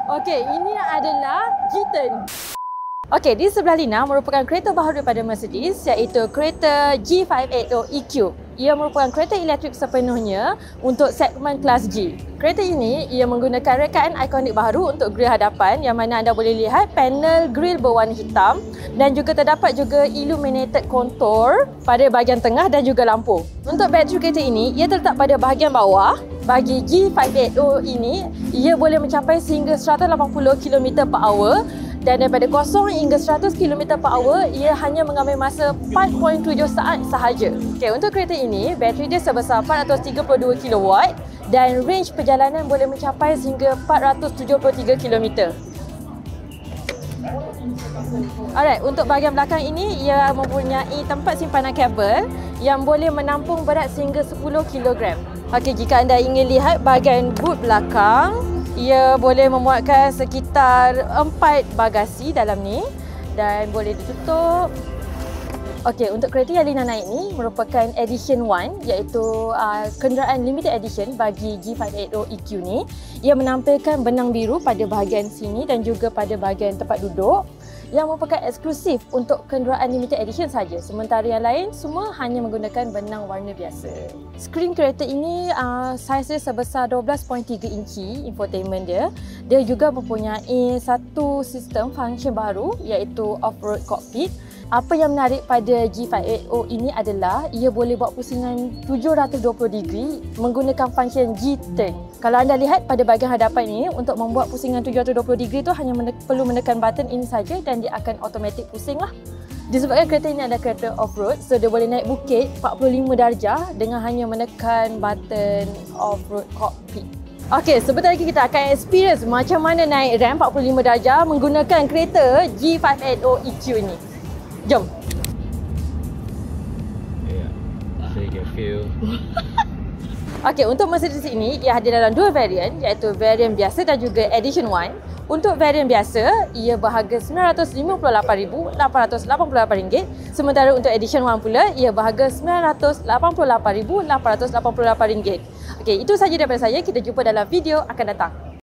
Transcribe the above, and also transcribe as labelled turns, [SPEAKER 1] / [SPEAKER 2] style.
[SPEAKER 1] Okey, ini adalah G-Turn. Okey, di sebelah Lina merupakan kereta baru daripada Mercedes iaitu kereta G580 EQ. Ia merupakan kereta elektrik sepenuhnya untuk segmen kelas G. Kereta ini ia menggunakan rekaan ikonik baru untuk grill hadapan yang mana anda boleh lihat panel grill berwarna hitam dan juga terdapat juga illuminated contour pada bahagian tengah dan juga lampu. Untuk bateri kereta ini ia terletak pada bahagian bawah. Bagi G580 ini ia boleh mencapai sehingga 180 km/h. Dan daripada 0 hingga 100 km/h, ia hanya mengambil masa 4.7 saat sahaja. Okey, untuk kereta ini, bateri dia sebesar 432 kW dan range perjalanan boleh mencapai sehingga 473 km. Alright, untuk bahagian belakang ini, ia mempunyai tempat simpanan kabel yang boleh menampung berat sehingga 10 kg. Okey, jika anda ingin lihat bahagian boot belakang, ia boleh memuatkan sekitar 4 bagasi dalam ni dan boleh ditutup. Okey, untuk kereta yang Lina naik ni merupakan edition 1 iaitu kenderaan limited edition bagi G580 EQ ni. Ia menampilkan benang biru pada bahagian sini dan juga pada bahagian tempat duduk yang merupakan eksklusif untuk kenderaan limited edition saja. Sementara yang lain semua hanya menggunakan benang warna biasa. Skrin kereta ini saiz dia sebesar 12.3 inci infotainment dia. Dia juga mempunyai satu sistem function baru iaitu off-road cockpit. Apa yang menarik pada G580 ini adalah ia boleh buat pusingan 720 degree menggunakan function G-Turn. Kalau anda lihat pada bahagian hadapan ini, untuk membuat pusingan 720 degree tu hanya perlu menekan button ini saja dan dia akan automatic pusing lah. Disebabkan kereta ini adalah kereta off-road, so dia boleh naik bukit 45 darjah dengan hanya menekan button off-road cockpit. Okey, sebentar lagi kita akan experience macam mana naik ramp 45 darjah menggunakan kereta G580 EQ ni. Jom.
[SPEAKER 2] Yeah, so you can feel.
[SPEAKER 1] Okey, untuk Mercedes ini ia hadir dalam dua varian iaitu varian biasa dan juga edition 1. Untuk varian biasa ia berharga RM958,888, sementara untuk edition 1 pula ia berharga RM988,888. Okey, itu sahaja daripada saya. Kita jumpa dalam video akan datang.